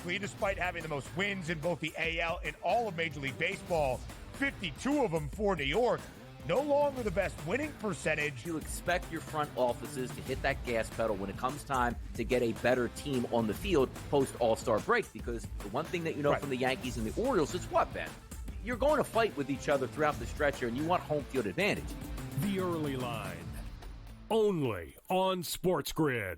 ironically, despite having the most wins in both the AL and all of Major League Baseball, 52 of them for New York, no longer the best winning percentage. You expect your front offices to hit that gas pedal when it comes time to get a better team on the field post All-Star break, because the one thing that you know from the Yankees and the Orioles is what, Ben? You're going to fight with each other throughout the stretch here, and you want home field advantage. The Early Line, only on SportsGrid.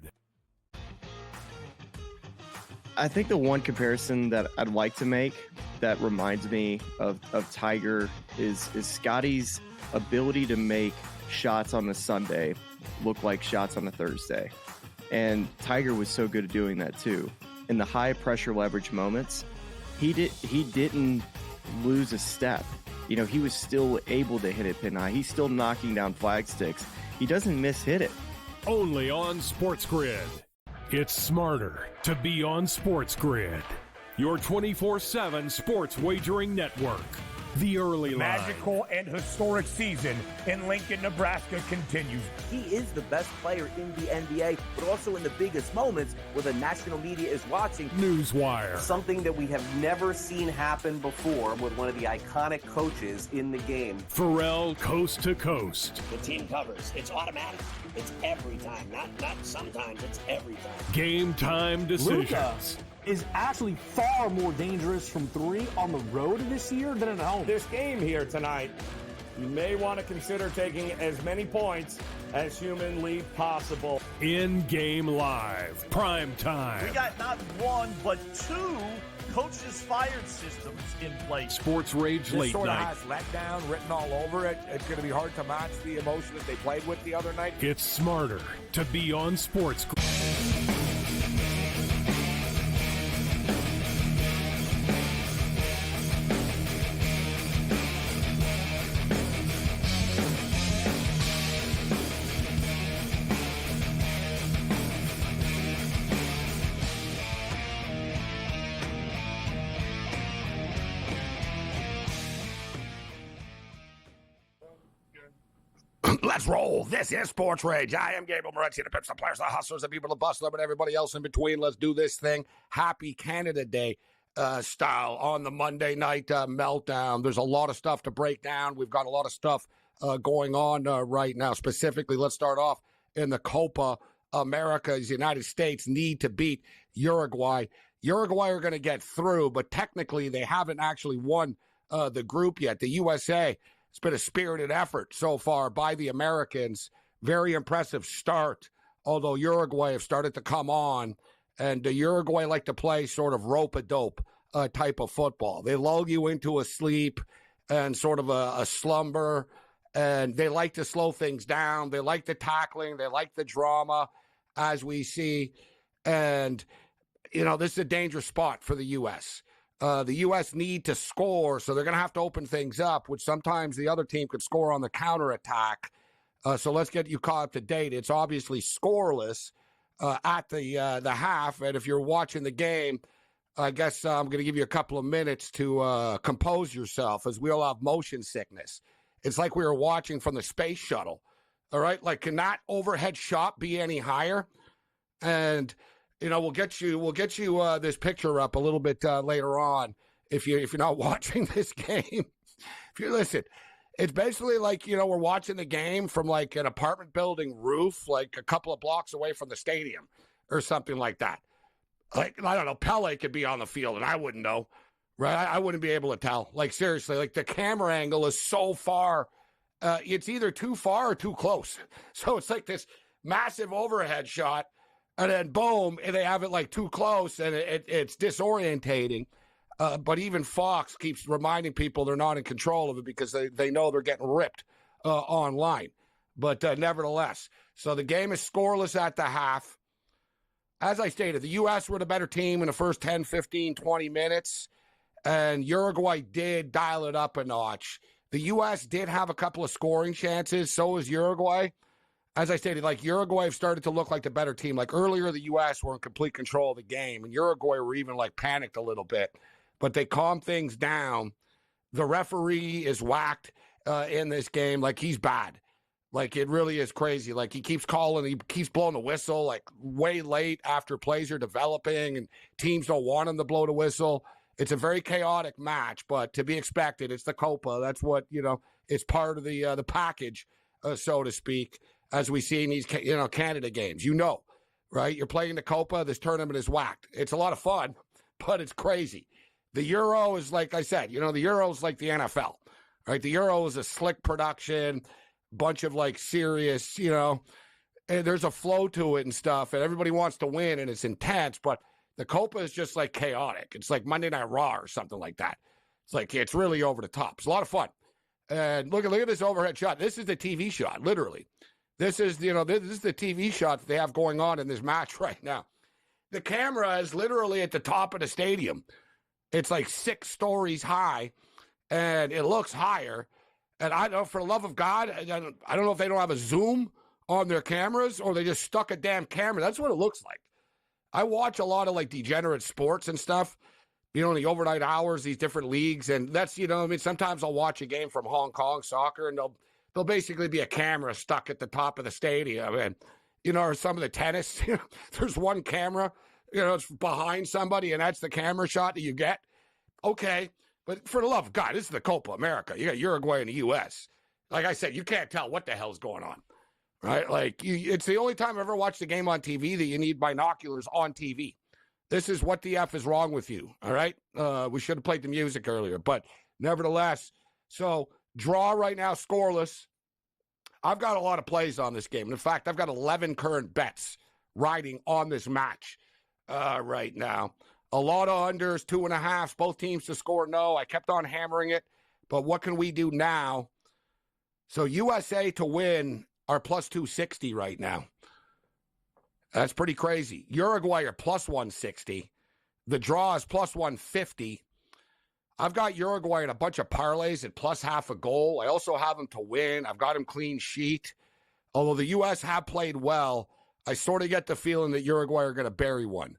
I think the one comparison that I'd like to make that reminds me of Tiger is Scotty's ability to make shots on the Sunday look like shots on a Thursday. And Tiger was so good at doing that too. In the high pressure leverage moments, he didn't lose a step. You know, he was still able to hit it pin high. He's still knocking down flag sticks. He doesn't miss-hit it. Only on SportsGrid. It's smarter to be on SportsGrid. Your 24/7 sports wagering network. The Early Line. Magical and historic season in Lincoln, Nebraska continues. He is the best player in the NBA, but also in the biggest moments where the national media is watching. Newswire. Something that we have never seen happen before with one of the iconic coaches in the game. Pharrell, coast to coast. The team covers. It's automatic. It's every time. Not sometimes. It's every time. Game time decisions. Luka is actually far more dangerous from three on the road this year than at home. This game here tonight, you may want to consider taking as many points as humanly possible. In-game live, prime time. We got not one, but two coaches fired systems in place. SportsRage late sort of night. has letdown written all over it. It's going to be hard to match the emotion that they played with the other night. It's smarter to be on SportsGrid. Let's roll. This is Sports Rage. I am Gabriel Morency, the pips, the players, the hustlers, the people, the bustler, and everybody else in between. Let's do this thing. Happy Canada Day style on the Monday night meltdown. There's a lot of stuff to break down. We've got a lot of stuff going on right now. Specifically, let's start off in the Copa Americas. United States need to beat Uruguay. Uruguay are going to get through, but technically they haven't actually won the group yet. The USA, it's been a spirited effort so far by the Americans. Very impressive start, although Uruguay have started to come on, and Uruguay like to play sort of rope-a-dope type of football. They lull you into a sleep and sort of a slumber, and they like to slow things down. They like the tackling. They like the drama, as we see. And, you know, this is a dangerous spot for the U.S. The U.S. need to score, so they're going to have to open things up, which sometimes the other team could score on the counterattack. So let's get you caught up to date. It's obviously scoreless at the half, and if you're watching the game, I guess I'm going to give you a couple of minutes to compose yourself, as we all have motion sickness. It's like we were watching from the space shuttle, all right? Like, can that overhead shot be any higher? And you know, we'll get you this picture up a little bit later on if you're not watching this game. If you listen, it's basically like, you know, we're watching the game from like an apartment building roof, like a couple of blocks away from the stadium or something like that. Like, I don't know, Pele could be on the field and I wouldn't know, right? I wouldn't be able to tell. Like, seriously, like the camera angle is so far. It's either too far or too close. So it's like this massive overhead shot. And then, boom, and they have it like too close, and it's disorientating. But even Fox keeps reminding people they're not in control of it because they know they're getting ripped online. But nevertheless, so the game is scoreless at the half. As I stated, the U.S. were the better team in the first 10, 15, 20 minutes, and Uruguay did dial it up a notch. The U.S. did have a couple of scoring chances, so is Uruguay. As I stated, like Uruguay have started to look like the better team. Like earlier, the U.S. were in complete control of the game, and Uruguay were even like panicked a little bit. But they calmed things down. The referee is whacked in this game. Like, he's bad. Like, it really is crazy. Like, he keeps calling, he keeps blowing the whistle, like, way late after plays are developing and teams don't want him to blow the whistle. It's a very chaotic match, but to be expected. It's the Copa. That's what, it's part of the package, so to speak, as we see in these, Canada games. Right? You're playing the Copa. This tournament is whacked. It's a lot of fun, but it's crazy. The Euro is, like I said, the Euro is like the NFL, right? The Euro is a slick production, bunch of like serious, and there's a flow to it and stuff, and everybody wants to win, and it's intense, but the Copa is just like chaotic. It's like Monday Night Raw or something like that. It's like, it's really over the top. It's a lot of fun. And look at this overhead shot. This is the TV shot, literally. This is, this is the TV shot that they have going on in this match right now. The camera is literally at the top of the stadium. It's like 6 stories high, and it looks higher. And I don't, for the love of God, I don't know if they don't have a zoom on their cameras or they just stuck a damn camera. That's what it looks like. I watch a lot of like degenerate sports and stuff, in the overnight hours, these different leagues. And that's, sometimes I'll watch a game from Hong Kong soccer and there'll basically be a camera stuck at the top of the stadium. And, or some of the tennis, there's one camera, it's behind somebody and that's the camera shot that you get. Okay. But for the love of God, this is the Copa America. You got Uruguay and the U.S. Like I said, you can't tell what the hell's going on. Right? Like, it's the only time I've ever watched a game on TV that you need binoculars on TV. This is what the F is wrong with you, all right? We should have played the music earlier, but nevertheless. So, draw right now, scoreless. I've got a lot of plays on this game. In fact, I've got 11 current bets riding on this match right now. A lot of unders, 2.5, both teams to score no. I kept on hammering it, but what can we do now? So, USA to win are plus 260 right now. That's pretty crazy. Uruguay are plus 160. The draw is plus 150. I've got Uruguay in a bunch of parlays at plus half a goal. I also have them to win. I've got them clean sheet. Although the U.S. have played well, I sort of get the feeling that Uruguay are going to bury one.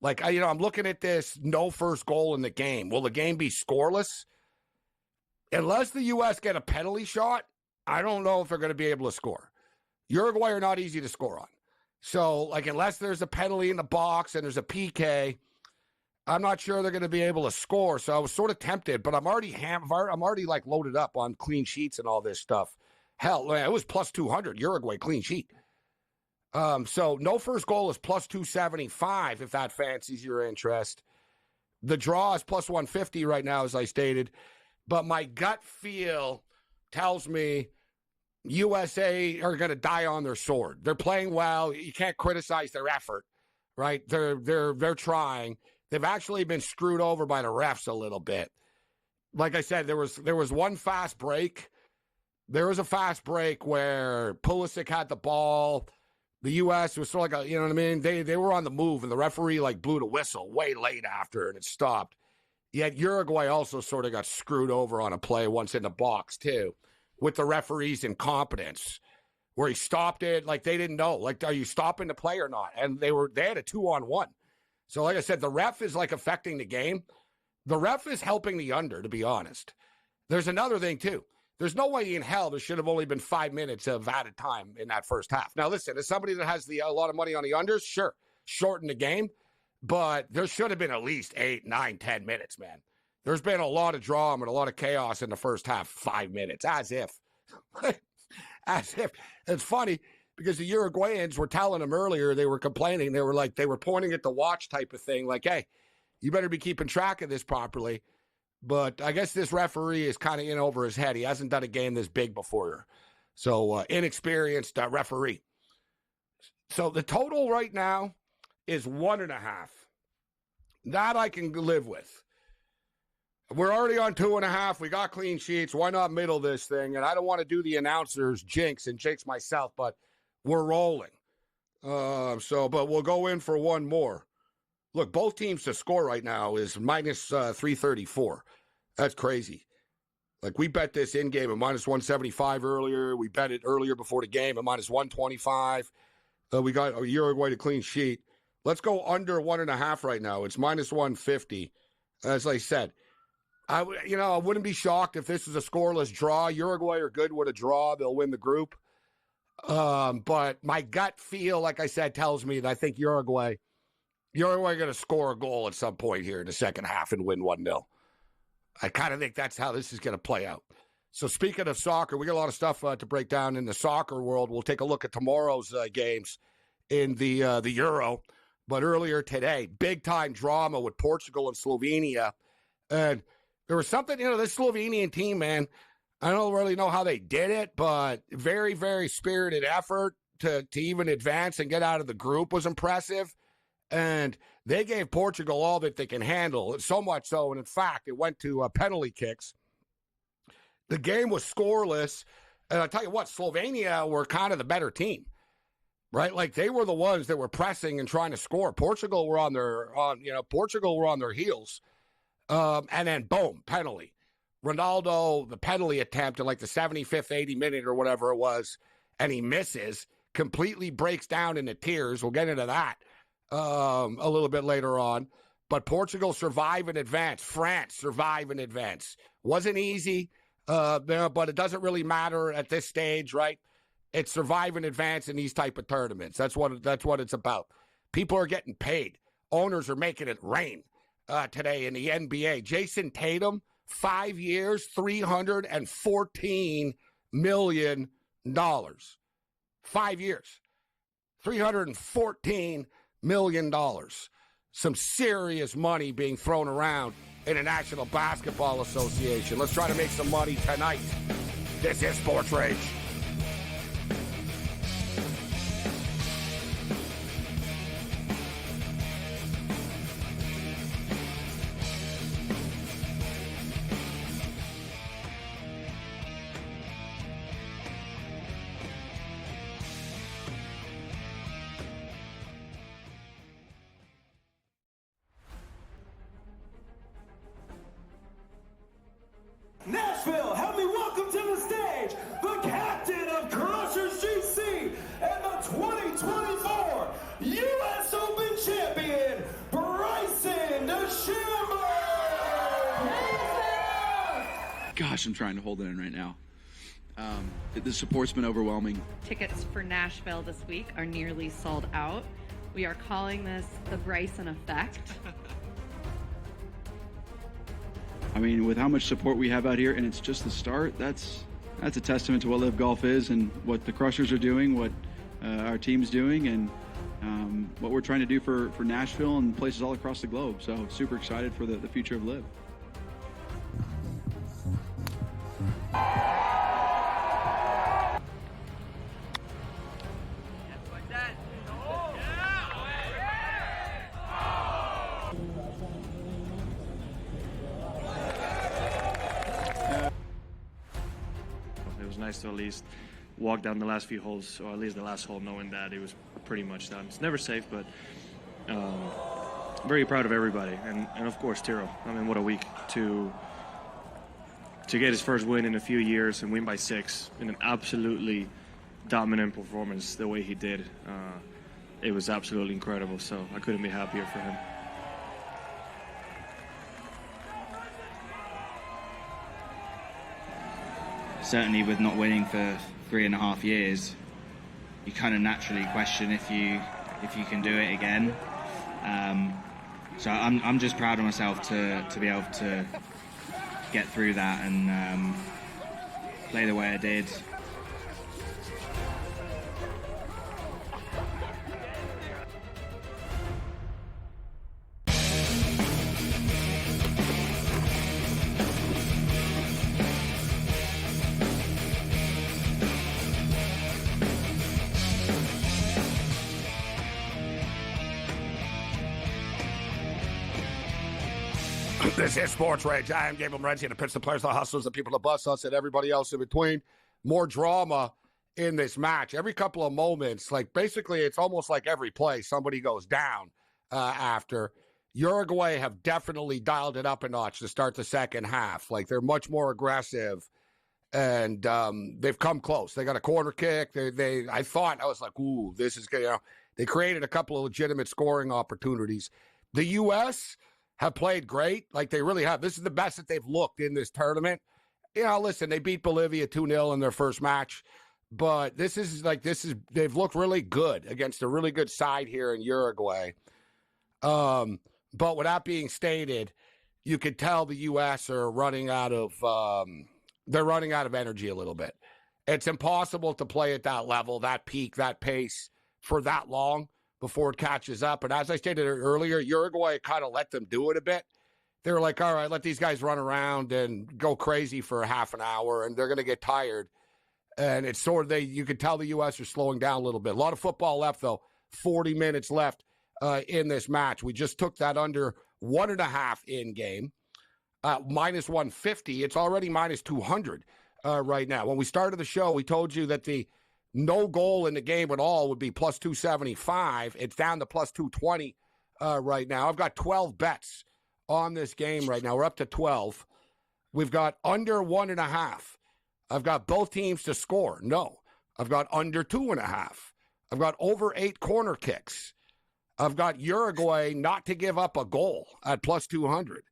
Like, I'm looking at this no first goal in the game. Will the game be scoreless? Unless the U.S. get a penalty shot, I don't know if they're going to be able to score. Uruguay are not easy to score on. So, like, unless there's a penalty in the box and there's a PK, I'm not sure they're going to be able to score. So I was sort of tempted, but I'm already like loaded up on clean sheets and all this stuff. Hell, man, it was plus 200 Uruguay clean sheet. So no first goal is plus 275 if that fancies your interest. The draw is plus 150 right now, as I stated. But my gut feel tells me USA are going to die on their sword. They're playing well. You can't criticize their effort, right? They're trying. They've actually been screwed over by the refs a little bit. Like I said, there was one fast break. There was a fast break where Pulisic had the ball. The U.S. was sort of like They were on the move, and the referee like blew the whistle way late after, and it stopped. Yet Uruguay also sort of got screwed over on a play once in the box too, with the referee's incompetence, where he stopped it like they didn't know. Like, are you stopping the play or not? And they had a 2-on-1. So, like I said, the ref is like affecting the game. The ref is helping the under, to be honest. There's another thing too. There's no way in hell there should have only been 5 minutes of added time in that first half. Now, listen, as somebody that has a lot of money on the unders, sure, shorten the game, but there should have been at least 8, 9, 10 minutes, man. There's been a lot of drama and a lot of chaos in the first half, 5 minutes, as if. It's funny because the Uruguayans were telling them earlier, they were complaining. They were pointing at the watch type of thing, like, hey, you better be keeping track of this properly. But I guess this referee is kind of in over his head. He hasn't done a game this big before. So, inexperienced referee. So, the total right now is 1.5. That I can live with. We're already on 2.5. We got clean sheets. Why not middle this thing? And I don't want to do the announcers jinx myself, but we're rolling. But we'll go in for one more. Look, both teams to score right now is minus 334. That's crazy. Like, we bet this in-game at minus 175 earlier. We bet it earlier before the game at minus 125. We got a Uruguay to clean sheet. Let's go under 1.5 right now. It's minus 150. As I said, I wouldn't be shocked if this is a scoreless draw. Uruguay are good with a draw. They'll win the group. But my gut feel, like I said, tells me that I think Uruguay going to score a goal at some point here in the second half and win 1-0. I kind of think that's how this is going to play out. So speaking of soccer, we got a lot of stuff to break down in the soccer world. We'll take a look at tomorrow's games in the Euro. But earlier today, big-time drama with Portugal and Slovenia. And there was something, this Slovenian team, man, I don't really know how they did it, but very, very spirited effort to even advance and get out of the group was impressive. And they gave Portugal all that they can handle, so much so, and in fact, it went to penalty kicks. The game was scoreless, and I'll tell you what, Slovenia were kind of the better team, right? Like, they were the ones that were pressing and trying to score. Portugal were on their heels, and then boom, penalty. Ronaldo, the penalty attempt in like the 75th, 80 minute or whatever it was, and he misses, completely breaks down into tears. We'll get into that a little bit later on. But Portugal survive and advance. France survive and advance. Wasn't easy, but it doesn't really matter at this stage, right? It's survive and advance in these type of tournaments. That's what it's about. People are getting paid. Owners are making it rain today in the NBA. Jason Tatum, 5 years, $314 million. 5 years, $314 million. Some serious money being thrown around in the National Basketball Association. Let's try to make some money tonight. This is Sports Rage. Nashville, help me welcome to the stage the captain of Crushers GC and the 2024 U.S. Open champion, Bryson DeChambeau! Gosh, I'm trying to hold it in right now. The support's been overwhelming. Tickets for Nashville this week are nearly sold out. We are calling this the Bryson effect. I mean, with how much support we have out here, and it's just the start, that's a testament to what Live Golf is and what the Crushers are doing, what our team's doing, and what we're trying to do for Nashville and places all across the globe. So super excited for the future of Live. Nice to at least walk down the last few holes, or at least the last hole, knowing that it was pretty much done. It's never safe, but very proud of everybody, and of course Tiro. I mean, what a week to get his first win in a few years and win by 6 in an absolutely dominant performance the way he did. It was absolutely incredible, so I couldn't be happier for him. Certainly with not winning for 3.5 years, you kind of naturally question if you can do it again. So I'm just proud of myself to be able to get through that and play the way I did. This is Sports Rage. I am Gabriel Morency, the pitch, the players, the hustlers, the people that bust us, and everybody else in between. More drama in this match. Every couple of moments, like basically it's almost like every play somebody goes down after. Uruguay have definitely dialed it up a notch to start the second half. Like they're much more aggressive, and they've come close. They got a corner kick. I was like, ooh, this is good. They created a couple of legitimate scoring opportunities. The U.S. have played great. Like they really have. This is the best that they've looked in this tournament. Listen, they beat Bolivia 2-0 in their first match, but they've looked really good against a really good side here in Uruguay. But with that being stated, you could tell the U.S. are running out of energy a little bit. It's impossible to play at that level, that peak, that pace for that long before it catches up. And as I stated earlier, Uruguay kind of let them do it a bit. They were like, all right, let these guys run around and go crazy for a half an hour, and they're going to get tired. And it's sort of, you could tell the U.S. are slowing down a little bit. A lot of football left, though. 40 minutes left in this match. We just took that under 1.5 in game, minus 150. It's already minus 200 right now. When we started the show, we told you that the no goal in the game at all would be plus 275. It's down to plus 220 right now. I've got 12 bets on this game right now. We're up to 12. We've got under 1.5. I've got both teams to score. No. I've got under 2.5. I've got over 8 corner kicks. I've got Uruguay not to give up a goal at plus 200.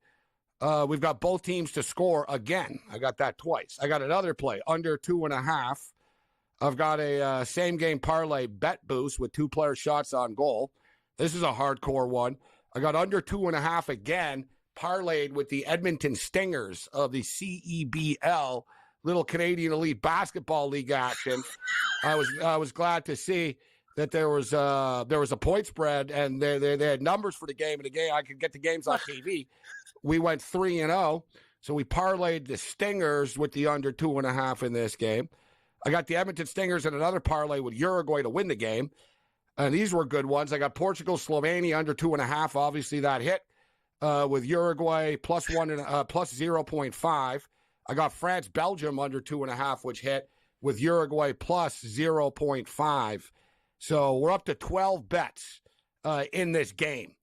We've got both teams to score again. I got that twice. I got another play, under 2.5. I've got a same-game parlay bet boost with 2-player shots on goal. This is a hardcore one. I got under 2.5 again, parlayed with the Edmonton Stingers of the CEBL, Little Canadian Elite Basketball League action. I was glad to see that there was a point spread, and they had numbers for the game. And again, I could get the games on TV. We went 3-0, so we parlayed the Stingers with the under 2.5 in this game. I got the Edmonton Stingers in another parlay with Uruguay to win the game. And these were good ones. I got Portugal, Slovenia under 2.5. Obviously, that hit with Uruguay plus 0.5. I got France, Belgium under 2.5, which hit with Uruguay plus 0.5. So we're up to 12 bets in this game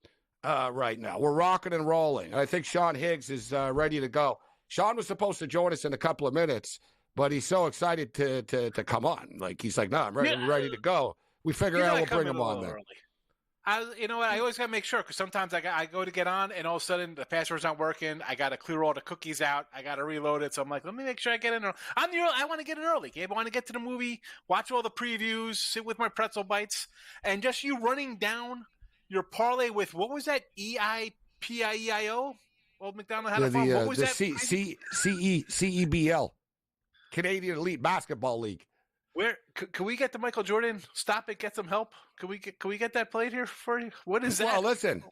right now. We're rocking and rolling. I think Sean Higgs is ready to go. Sean was supposed to join us in a couple of minutes, but he's so excited to come on. Like, he's like, no, I'm ready to go. We figure out we'll bring him on there. You know what? I always got to make sure, because sometimes I go to get on, and all of a sudden the password's not working. I got to clear all the cookies out. I got to reload it. So I'm like, let me make sure I get in early. I want to get in early, Gabe. I want to get to the movie, watch all the previews, sit with my pretzel bites, and just you running down your parlay with, what was that, EIPIEIO? Old McDonald had a phone. What was that? CEBL, Canadian Elite Basketball League. Where can we get the Michael Jordan? Stop it, get some help. Can we get that played here for you? What is that? Well, listen,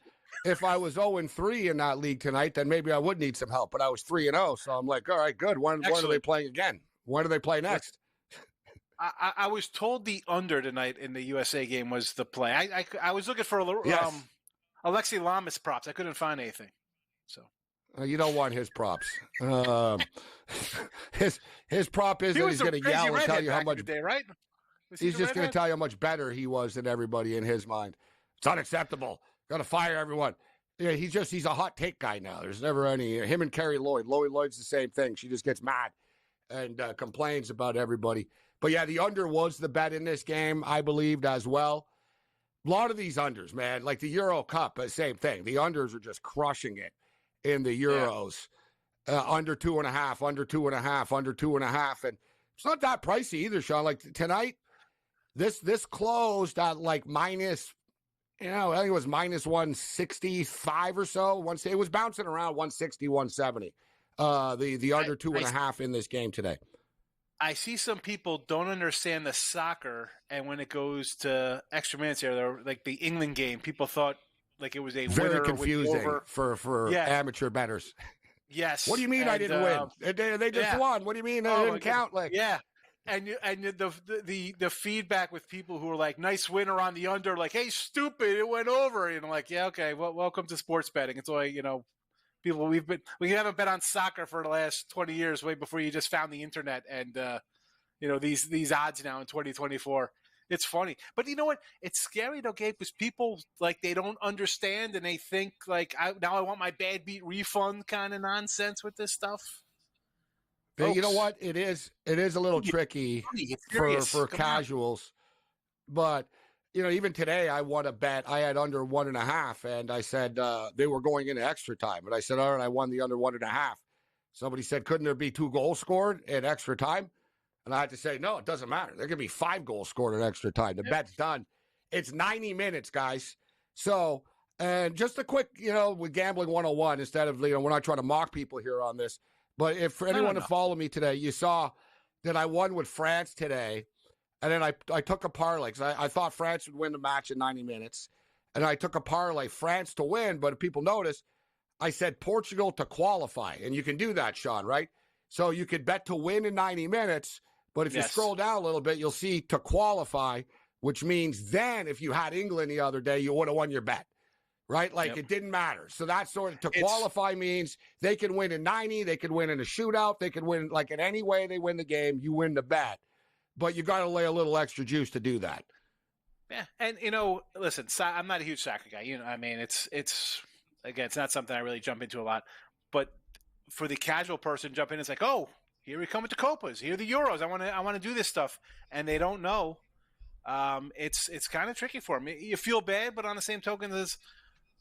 if I was 0-3 in that league tonight, then maybe I would need some help. But I was 3-0, so I'm like, all right, good. When are they playing again? When do they play next? I was told the under tonight in the USA game was the play. I was looking for Alexi Lamas props. I couldn't find anything. So. You don't want his props. His prop is that he's going to yell and tell you how much. Right? He's just going to tell you how much better he was than everybody in his mind. It's unacceptable. Got to fire everyone. Yeah, he's a hot take guy now. There's never any. Him and Carrie Lloyd. Lloyd's the same thing. She just gets mad and complains about everybody. But yeah, the under was the bet in this game, I believed as well. A lot of these unders, man, like the Euro Cup, same thing. The unders are just crushing it in the Euros. Under 2.5, under 2.5, under 2.5. And it's not that pricey either, Sean. Like tonight, this closed at like minus, I think it was minus 165 or so. It was bouncing around 160, 170. The under 2.5 in this game today. I see some people don't understand the soccer, and when it goes to extra minutes here, like the England game, people thought like it was a very winner confusing for amateur bettors. Yes. What do you mean I didn't win? They just won. What do you mean I didn't count? Like and the feedback with people who are like, nice winner on the under, like, hey, stupid, it went over. And I'm like, yeah, okay, well, welcome to sports betting. It's all people we haven't bet on soccer for the last 20 years, way before you just found the internet and these odds now in 2024. It's funny. But you know what? It's scary though, Gabe, because people like they don't understand and they think like now I want my bad beat refund kind of nonsense with this stuff. Folks, you know what? It is a little tricky for casuals. But even today I won a bet. I had under 1.5, and I said they were going into extra time. And I said, all right, I won the under 1.5. Somebody said, couldn't there be 2 goals scored in extra time? And I had to say, no, it doesn't matter. There could be 5 goals scored in extra time. The bet's done. It's 90 minutes, guys. So, and just a quick, with Gambling 101, instead of, we're not trying to mock people here on this, but if for anyone to follow me today, you saw that I won with France today, and then I took a parlay because I thought France would win the match in 90 minutes, and I took a parlay France to win, but if people notice, I said Portugal to qualify, and you can do that, Sean, right? So you could bet to win in 90 minutes, but if you scroll down a little bit, you'll see to qualify, which means then if you had England the other day, you would have won your bet, right? Like it didn't matter. So that's sort of qualify means they can win in 90, they can win in a shootout, they can win like in any way they win the game, you win the bet. But you got to lay a little extra juice to do that. Yeah, and listen, I'm not a huge soccer guy. It's again, it's not something I really jump into a lot. But for the casual person, jump in, it's like, oh, here we come with the Copas, here are the Euros. I want to do this stuff, and they don't know. It's kind of tricky for them. You feel bad, but on the same token, this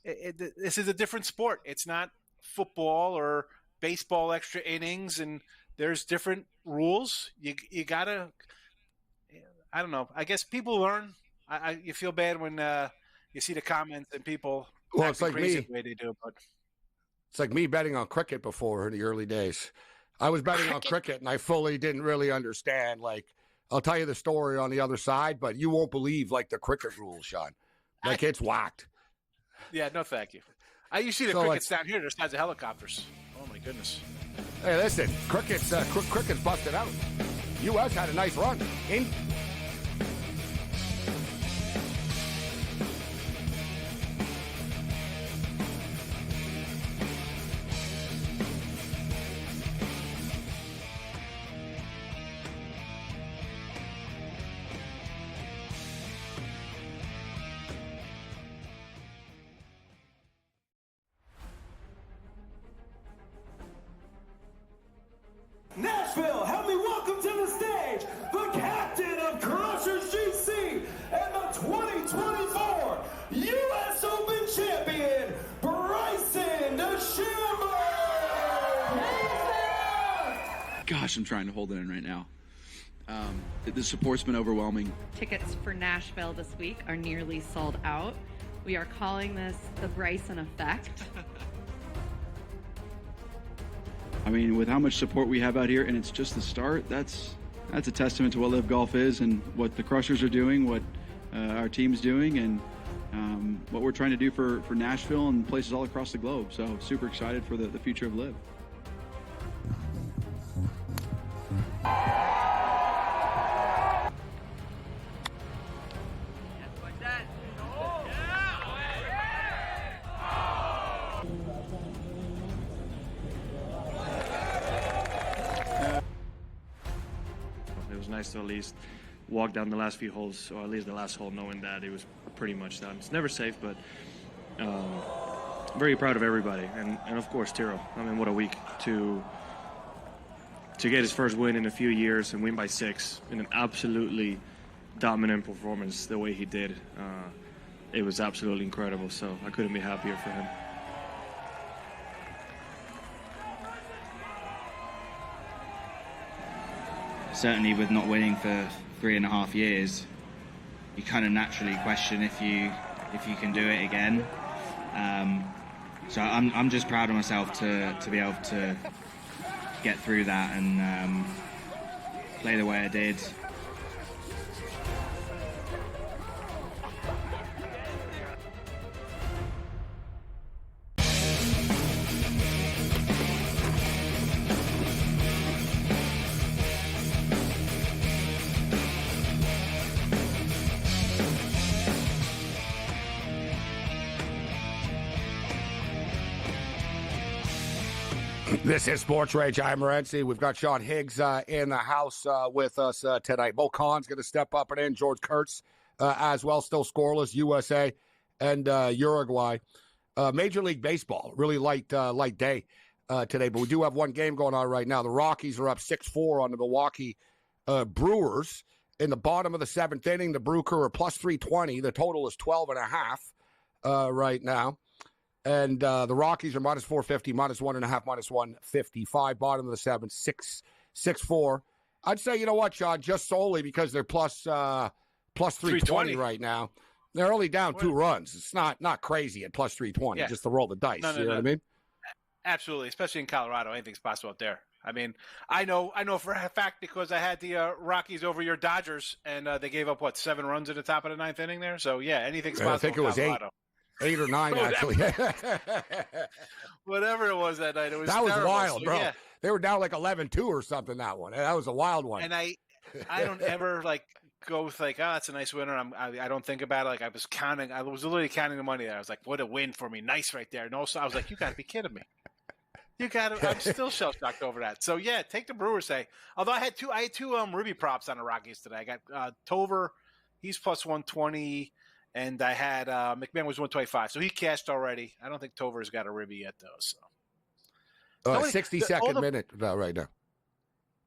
is a different sport. It's not football or baseball extra innings, and there's different rules. You gotta. I don't know. I guess people learn. You feel bad when you see the comments and people. Well, it's like crazy me. The way they do, but it's like me betting on cricket before in the early days. I was betting on cricket, and I fully didn't really understand. Like, I'll tell you the story on the other side, but you won't believe like the cricket rules, Sean. Like it's whacked. Yeah, no, thank you. You see the crickets down here. There's tons of helicopters. Oh my goodness. Hey, listen, cricket's busted out. U.S. had a nice run. Nashville, help me welcome to the stage the captain of Crushers GC and the 2024 U.S. Open champion, Bryson DeChambeau! Gosh, I'm trying to hold it in right now. The support's been overwhelming. Tickets for Nashville this week are nearly sold out. We are calling this the Bryson effect. I mean, with how much support we have out here, and it's just the start, that's a testament to what Live Golf is and what the Crushers are doing, what our team's doing, and what we're trying to do for Nashville and places all across the globe. So super excited for the future of Live. Nice to at least walk down the last few holes, or at least the last hole, knowing that it was pretty much done. It's never safe, but very proud of everybody, and of course Tiro. I mean, what a week to get his first win in a few years and win by 6 in an absolutely dominant performance the way he did. It was absolutely incredible, so I couldn't be happier for him. Certainly with not winning for 3.5 years, you kind of naturally question if you can do it again. So I'm just proud of myself to be able to get through that and play the way I did. This is SportsRage. I'm Morency. We've got Sean Higgs in the house with us tonight. Mo Khan's going to step up and in. George Kurtz as well, still scoreless. USA and Uruguay. Major League Baseball, really light day today, but we do have one game going on right now. The Rockies are up 6-4 on the Milwaukee Brewers. In the bottom of the 7th inning, the Brew Crew are plus 320. The total is 12.5 right now. And the Rockies are minus 450, minus 1.5, minus 155. Bottom of the 7th, 6-4. I'd say, you know what, Sean, just solely because they're plus 320 right now. They're only down 2 runs. It's not crazy at plus 320, just to roll the dice. You know what I mean? Absolutely, especially in Colorado, anything's possible up there. I mean, I know for a fact because I had the Rockies over your Dodgers, and they gave up, 7 runs at the top of the 9th inning there? So, yeah, anything's possible. I think it was Colorado. 8 or 9, actually. Whatever it was that night, it was that was terrible. wild, so, bro. Yeah. They were down like 11-2 or something, that one. That was a wild one. And I don't ever, go with, that's a nice winner. I don't think about it. I was literally counting the money there. I was like, what a win for me. Nice right there. And also, I was like, you got to be kidding me. I'm still shell-shocked over that. So, yeah, take the Brewers say. Although I had two Ruby props on the Rockies today. I got Tover, he's plus 120, and I had McMahon was 125. So he cashed already. I don't think Tover's got a Ruby yet, though. So 60-second minute right now.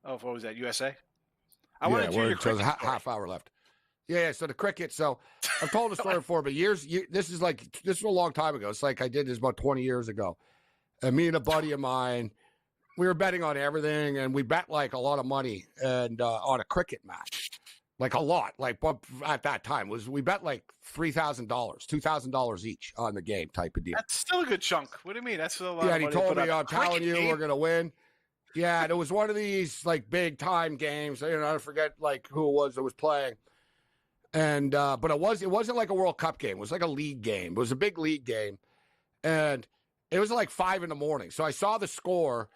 Oh, what was that, USA? So half hour left. Yeah, so the cricket. So I've told the story before, but this is a long time ago. It's like I did this about 20 years ago. And me and a buddy of mine, we were betting on everything, and we bet a lot of money and on a cricket match, a lot. At that time we bet $3,000, $2,000 each on the game type of deal. That's still a good chunk. What do you mean? That's a lot. Yeah, of and he money told me, "I'm telling you, we're gonna win." Yeah, and it was one of these big time games. I don't forget who it was that was playing. And but it wasn't like a World Cup game. It was like a league game. It was a big league game, and it was 5 in-the-morning. So I saw the score,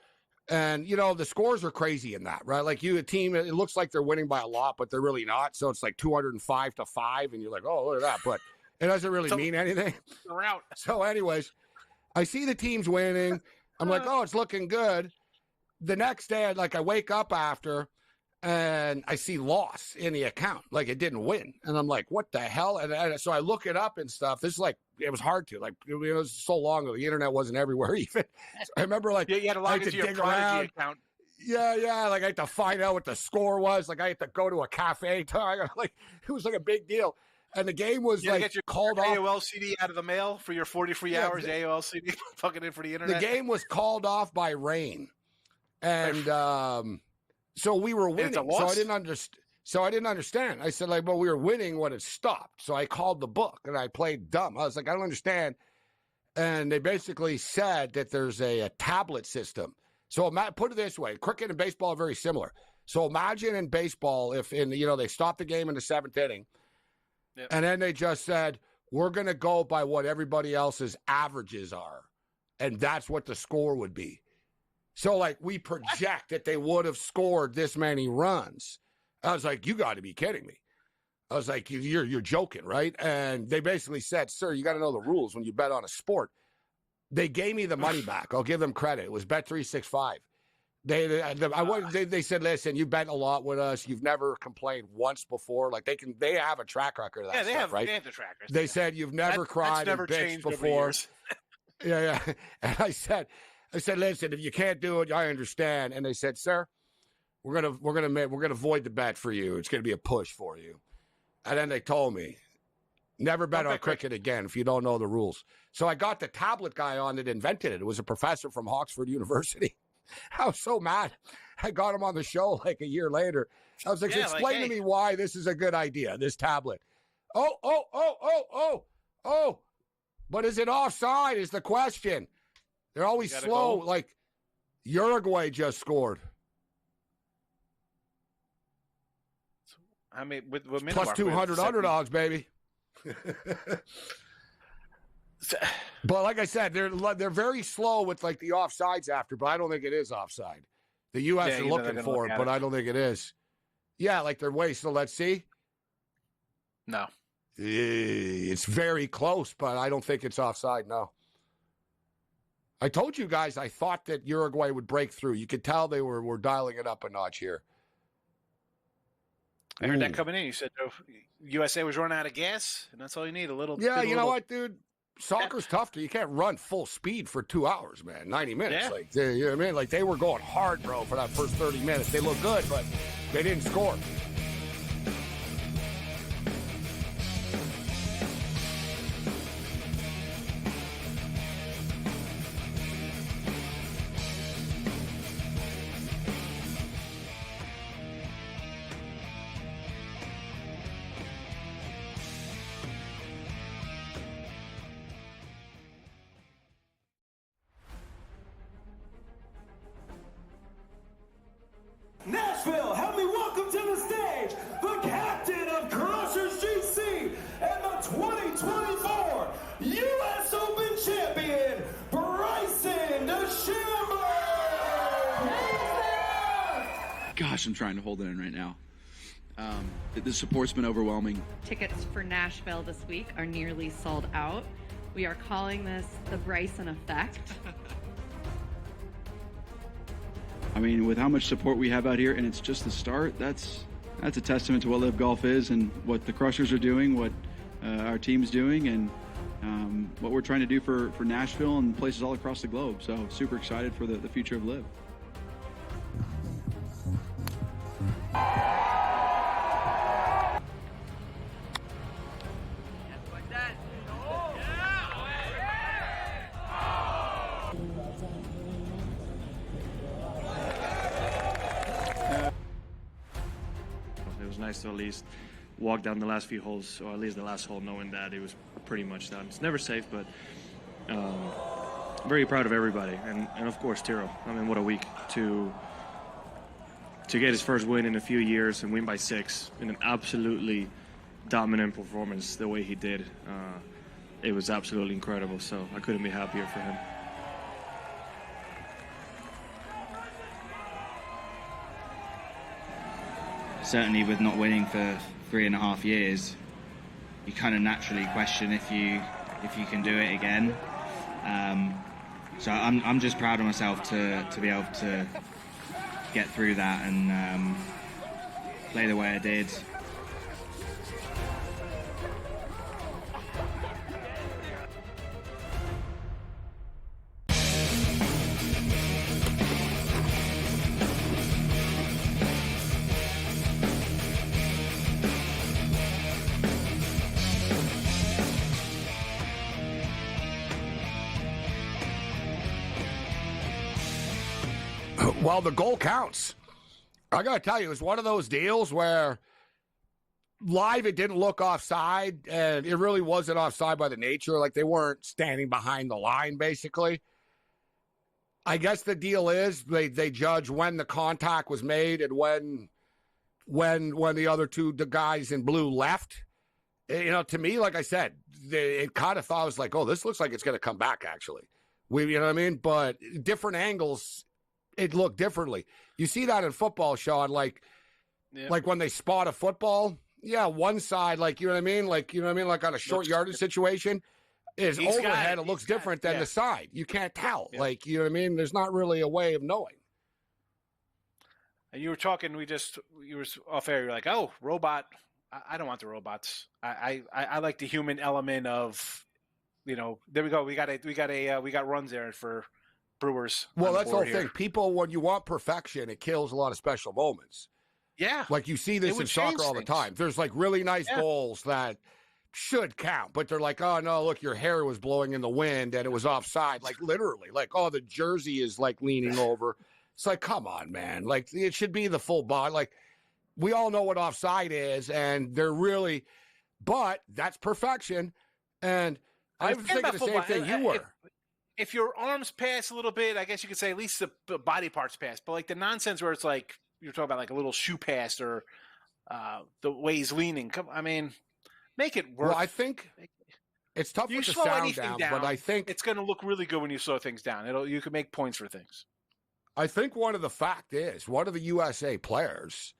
and the scores are crazy in that, right? A team, it looks like they're winning by a lot, but they're really not. So it's 205-5, and you're like, oh, look at that, but it doesn't really mean anything. They're out. So, anyways, I see the teams winning. I'm like, oh, it's looking good. The next day, I wake up after, and I see loss in the account. It didn't win. And I'm like, what the hell? And so I look it up and stuff. This is it was hard to. It was so long ago. The internet wasn't everywhere even. So I remember you had to log into your Prodigy account. Yeah. I had to find out what the score was. I had to go to a cafe. It was a big deal. And the game was get your called off. AOL CD out of the mail for your 40 free hours. AOL CD fucking in for the internet. The game was called off by rain. And so we were winning. So I didn't understand. I said, we were winning when it stopped. So I called the book and I played dumb. I was like, I don't understand. And they basically said that there's a tablet system. So put it this way, cricket and baseball are very similar. So imagine in baseball, if they stopped the game in the 7th inning, and then they just said, we're going to go by what everybody else's averages are. And that's what the score would be. So, we project that they would have scored this many runs. I was like, you got to be kidding me. I was like, you're joking, right? And they basically said, sir, you got to know the rules when you bet on a sport. They gave me the money back. I'll give them credit. It was Bet365. They said, listen, you bet a lot with us. You've never complained once before. They have a track record of that stuff, right? They have the trackers. They said you've never cried and bitched before. Yeah. And I said, listen, if you can't do it, I understand. And they said, sir, we're gonna void the bet for you. It's gonna be a push for you. And then they told me, never bet on cricket again if you don't know the rules. So I got the tablet guy on that invented it. It was a professor from Oxford University. I was so mad. I got him on the show a year later. I was like, explain to me why this is a good idea, this tablet. Oh. But is it offside is the question. They're always slow. Uruguay just scored. I mean, with plus 200 underdogs, baby. But like I said, they're very slow with the offsides after, but I don't think it is offside. The U.S. are looking for it, but I don't think it is. Yeah, they're way. So let's see. No. It's very close, but I don't think it's offside, no. I told you guys I thought that Uruguay would break through. You could tell they were dialing it up a notch here. I heard that coming in. You said USA was running out of gas, and that's all you need, a little. Yeah, you know what, dude? Soccer's tough. You can't run full speed for 2 hours, man. 90 minutes. Yeah. You know what I mean? They were going hard, bro, for that first 30 minutes. They looked good, but they didn't score. Gosh, I'm trying to hold it in right now. The support's been overwhelming. Tickets for Nashville this week are nearly sold out. We are calling this the Bryson effect. I mean, with how much support we have out here, and it's just the start, that's a testament to what Live Golf is and what the Crushers are doing, what our team's doing, and what we're trying to do for Nashville and places all across the globe. So super excited for the future of Live. It was nice to at least walk down the last few holes, or at least the last hole, knowing that it was pretty much done. It's never safe, but very proud of everybody, and of course Tiro. I mean, what a week to get his first win in a few years and win by 6 in an absolutely dominant performance the way he did. It was absolutely incredible, so I couldn't be happier for him. Certainly with not winning for 3.5 years, you kind of naturally question if you can do it again. So I'm just proud of myself to be able to get through that and play the way I did. Well, the goal counts. I got to tell you, it was one of those deals where live it didn't look offside, and it really wasn't offside by the nature. Like, they weren't standing behind the line, basically. I guess the deal is they judge when the contact was made and when the other the guys in blue left. You know, to me, like I said, it kind of thought, I was like, oh, this looks like it's going to come back, actually. You know what I mean? But different angles, it looked differently. You see that in football, Sean, like when they spot a football, one side, like, you know what I mean? Like, you know what I mean? Like on a short yardage situation is overhead. It looks different than the side. You can't tell. Yeah. Like, you know what I mean? There's not really a way of knowing. And you were talking, you were off air. You're like, oh, robot. I don't want the robots. I like the human element of, you know, there we go. We got runs there for Brewers. Well, that's the whole thing. People, when you want perfection, it kills a lot of special moments. Yeah. Like you see this in soccer all the time. There's like really nice goals that should count, but they're like, oh no, look, your hair was blowing in the wind and it was offside. Like literally, like, oh, the jersey is like leaning over. It's like, come on, man. Like it should be the full body. Like we all know what offside is, and they're really, but that's perfection. And I was thinking the same thing you were. If your arms pass a little bit, I guess you could say at least the body parts pass. But like the nonsense where it's like you're talking about like a little shoe pass or the way he's leaning. I mean, make it work. Well, I think it's tough with the sound down, but I think it's going to look really good when you slow things down. You can make points for things. I think one of the USA players,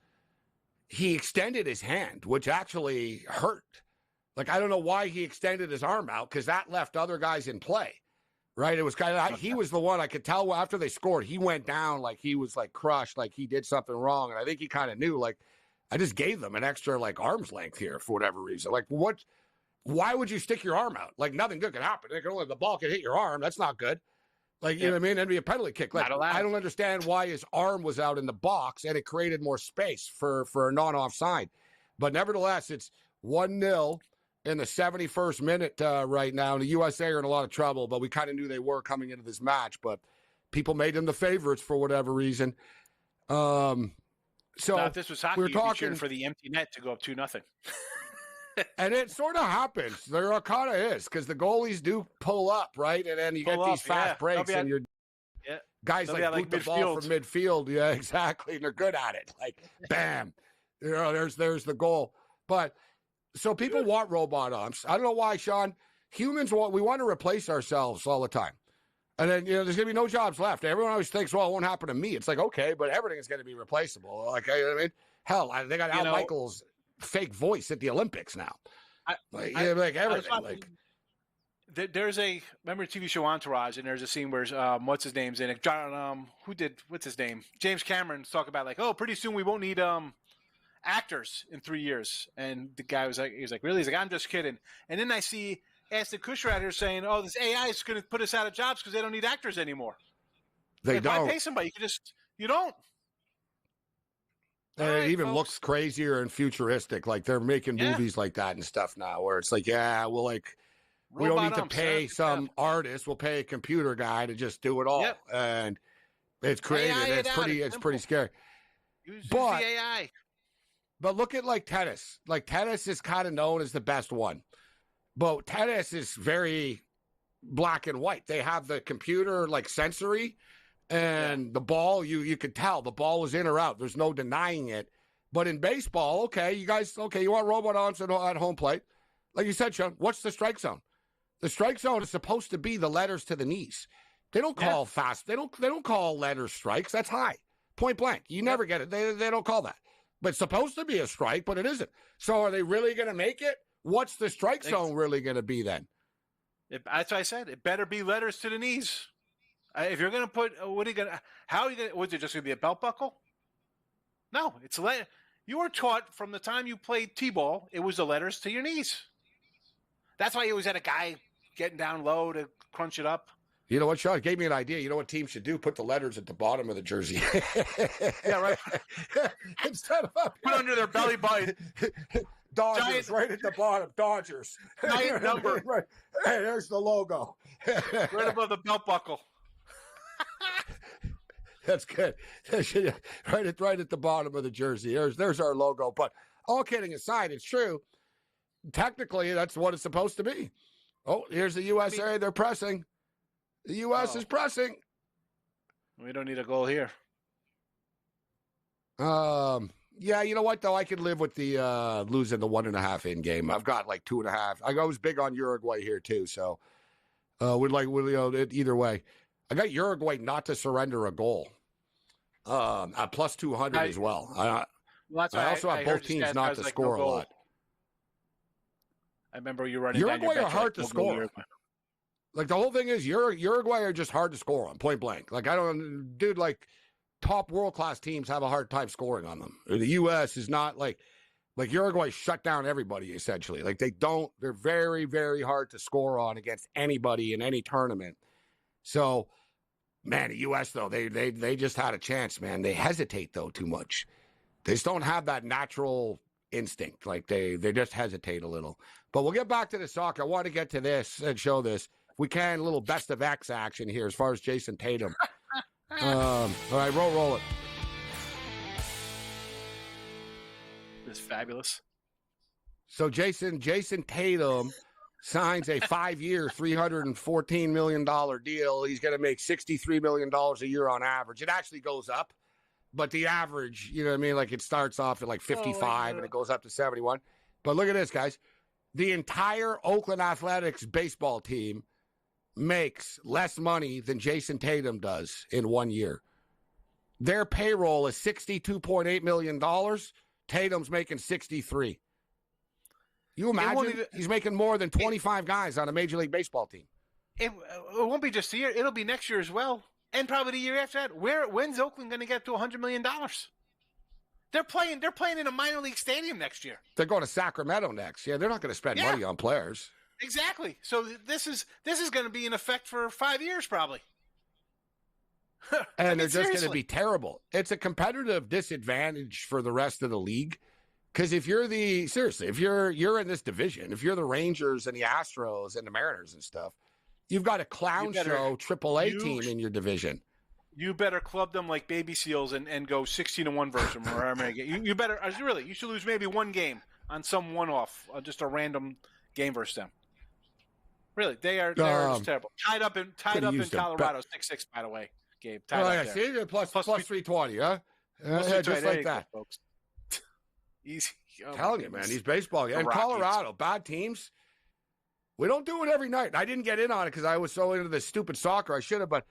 he extended his hand, which actually hurt. Like, I don't know why he extended his arm out, because that left other guys in play. Right, it was kind of he was the one I could tell after they scored. He went down like he was like crushed, like he did something wrong, and I think he kind of knew. Like, I just gave them an extra like arm's length here for whatever reason. Like, what? Why would you stick your arm out? Like, nothing good could happen. The ball could hit your arm. That's not good. Like, you know what I mean? That'd be a penalty kick. Like, I don't understand why his arm was out in the box and it created more space for a non-offside. But nevertheless, it's 1-0. In the 71st minute right now. The USA are in a lot of trouble, but we kind of knew they were coming into this match. But people made them the favorites for whatever reason. So now, if this was hockey, we're talking for the empty net to go up 2-0. And it sort of happens. There kind of is, because the goalies do pull up, right? And then you get these fast breaks, and your guys like boot the ball from midfield. Yeah, exactly. And they're good at it. Like, bam. You know, there's the goal. But so people want robot arms. I don't know why, Sean. Humans we want to replace ourselves all the time. And then, there's going to be no jobs left. Everyone always thinks, well, it won't happen to me. It's like, okay, but everything is going to be replaceable. Like, you know what I mean? Hell, they got Al Michaels' fake voice at the Olympics now. Everything. There's remember the TV show Entourage, and there's a scene where what's his name's in it? John, what's his name? James Cameron's talking about like, oh, pretty soon we won't need actors in 3 years. And the guy was like, really? He's like, I'm just kidding. And then I see Ashton Kutcher out here saying, oh, this AI is going to put us out of jobs because they don't need actors anymore. They don't. Why pay somebody? You don't. And it even looks crazier and futuristic. Like they're making movies like that and stuff now, where it's like, we don't need to pay some artist. We'll pay a computer guy to just do it all, and it's crazy. It's pretty scary. Use the AI. But look at like tennis. Like tennis is kind of known as the best one, but tennis is very black and white. They have the computer like sensory. And the ball, you could tell the ball was in or out. There's no denying it. But in baseball, you want robot arms at home plate. Like you said, Sean, what's the strike zone? The strike zone is supposed to be the letters to the knees. They don't call fast. They don't call letters strikes. That's high. Point blank. You never get it. They don't call that. But it's supposed to be a strike, but it isn't. So are they really going to make it? What's the strike zone really going to be then? That's what I said. It better be letters to the knees. If you're going to put, what are you going to? How are you going? Was it just going to be a belt buckle? No, it's you were taught from the time you played t-ball. It was the letters to your knees. That's why you always had a guy getting down low to crunch it up. You know what, Sean? It gave me an idea. You know what teams should do? Put the letters at the bottom of the jersey. Yeah, right. Instead of put under their belly button. Dodgers, Giant, right at the bottom. Dodgers. Giant number. Right. Hey, there's the logo. Right above the belt buckle. That's good. Right at the bottom of the jersey. There's our logo. But all kidding aside, it's true. Technically, that's what it's supposed to be. Oh, here's the USA. They're pressing. The U.S. is pressing. We don't need a goal here. Yeah, you know what, though? I could live with the losing the 1.5 in game. I've got like 2.5. I was big on Uruguay here, too. So either way. I got Uruguay not to surrender a goal. At plus 200 as well. I also have both teams not to score a lot. I remember you running Uruguay are hard to score. Like the whole thing is Uruguay are just hard to score on, point blank. Like top world-class teams have a hard time scoring on them. The U.S. is not like Uruguay shut down everybody, essentially. Like they're very, very hard to score on against anybody in any tournament. So, man, the U.S., though, they just had a chance, man. They hesitate, though, too much. They just don't have that natural instinct. Like, they just hesitate a little. But we'll get back to the soccer. I want to get to this and show this. If we can, a little best of X action here as far as Jason Tatum. All right, roll it. This is fabulous. So, Jason Tatum signs a 5-year, $314 million deal. He's going to make $63 million a year on average. It actually goes up, but the average, you know what I mean? Like it starts off at like 55 and it goes up to 71. But look at this, guys. The entire Oakland Athletics baseball team makes less money than Jason Tatum does in 1 year. Their payroll is $62.8 million. Tatum's making 63. You imagine he's making more than 25 guys on a Major League Baseball team. It won't be just a year. It'll be next year as well, and probably the year after that. When's Oakland going to get to $100 million? They're playing in a minor league stadium next year. They're going to Sacramento next. Yeah, they're not going to spend money on players. Exactly. So this is going to be in effect for 5 years probably. And they're just going to be terrible. It's a competitive disadvantage for the rest of the league. Because if you're you're in this division, if you're the Rangers and the Astros and the Mariners and stuff, you've got a clown show AAA team in your division. You better club them like baby seals and go 16-1 versus them. Or you better you should lose maybe one game on some one-off, just a random game versus them. Really, they're just terrible. Tied up in Colorado, 6-6 by the way. Gabe, tied up there. See, plus 320, huh? Just like that, folks. Easy. I'm telling you, man, these baseball games. And Colorado, bad teams. We don't do it every night. I didn't get in on it because I was so into this stupid soccer. I should have, but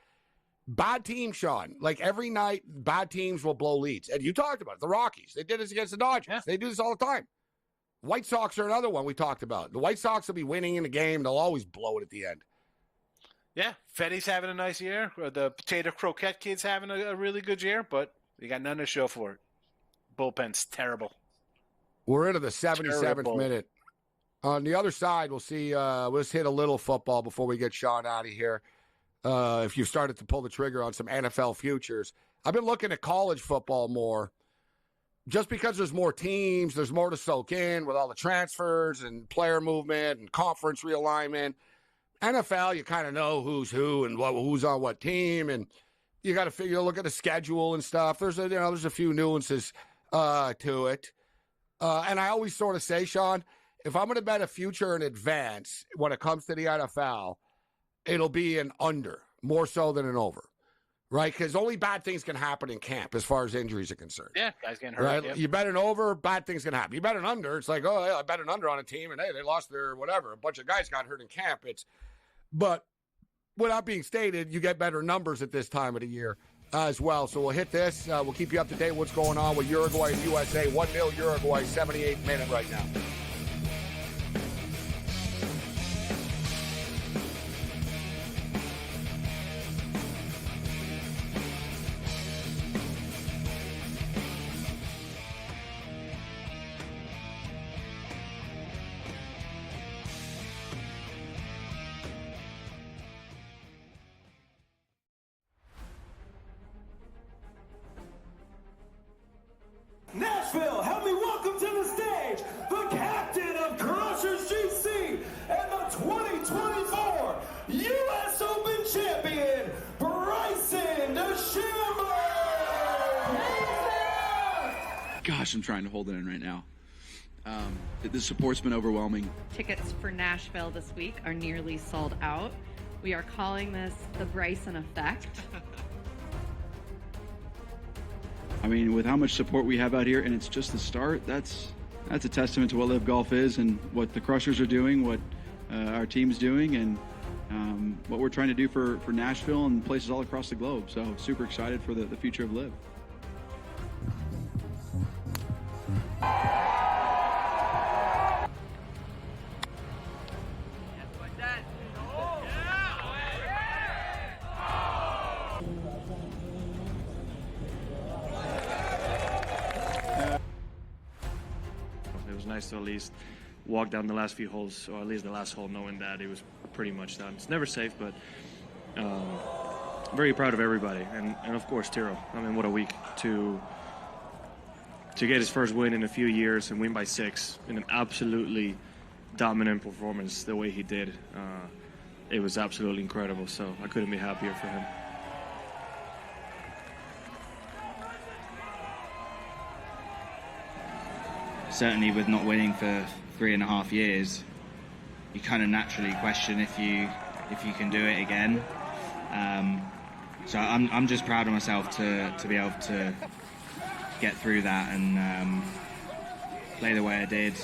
bad teams, Sean. Like every night, bad teams will blow leads. And you talked about it. The Rockies. They did this against the Dodgers. Yeah. They do this all the time. White Sox are another one we talked about. The White Sox will be winning in the game. They'll always blow it at the end. Yeah, Fetty's having a nice year. The Potato Croquette kid's having a really good year, but you got none to show for it. Bullpen's terrible. We're into the 77th minute. On the other side, we'll see. Let's hit a little football before we get Sean out of here. If you've started to pull the trigger on some NFL futures, I've been looking at college football more. Just because there's more teams, there's more to soak in with all the transfers and player movement and conference realignment. NFL, you kind of know who's who and who's on what team, and you got to figure, look at the schedule and stuff. There's a few nuances to it, and I always sort of say, Sean, if I'm going to bet a future in advance when it comes to the NFL, it'll be an under more so than an over. Right, because only bad things can happen in camp as far as injuries are concerned. Yeah, guys getting hurt. Right, yeah. You bet an over, bad things can happen. You bet an under, it's like, oh, yeah, I bet an under on a team, and hey, they lost their whatever. A bunch of guys got hurt in camp. But without being stated, you get better numbers at this time of the year as well. So we'll hit this. We'll keep you up to date what's going on with Uruguay and USA. 1-0 Uruguay, 78th minute right now. Nashville, help me welcome to the stage the captain of Crushers GC and the 2024 U.S. Open champion, Bryson DeChambeau! Gosh, I'm trying to hold it in right now. The support's been overwhelming. Tickets for Nashville this week are nearly sold out. We are calling this the Bryson effect. I mean, with how much support we have out here, and it's just the start, that's a testament to what Live Golf is and what the Crushers are doing, what our team's doing, and what we're trying to do for Nashville and places all across the globe. So super excited for the future of Live. Nice to at least walk down the last few holes, or at least the last hole, knowing that it was pretty much done. It's never safe, but very proud of everybody, and of course Tiro. I mean, what a week to get his first win in a few years and win by 6 in an absolutely dominant performance the way he did. It was absolutely incredible, so I couldn't be happier for him. Certainly with not winning for 3.5 years, you kind of naturally question if you can do it again. So I'm just proud of myself to be able to get through that and play the way I did.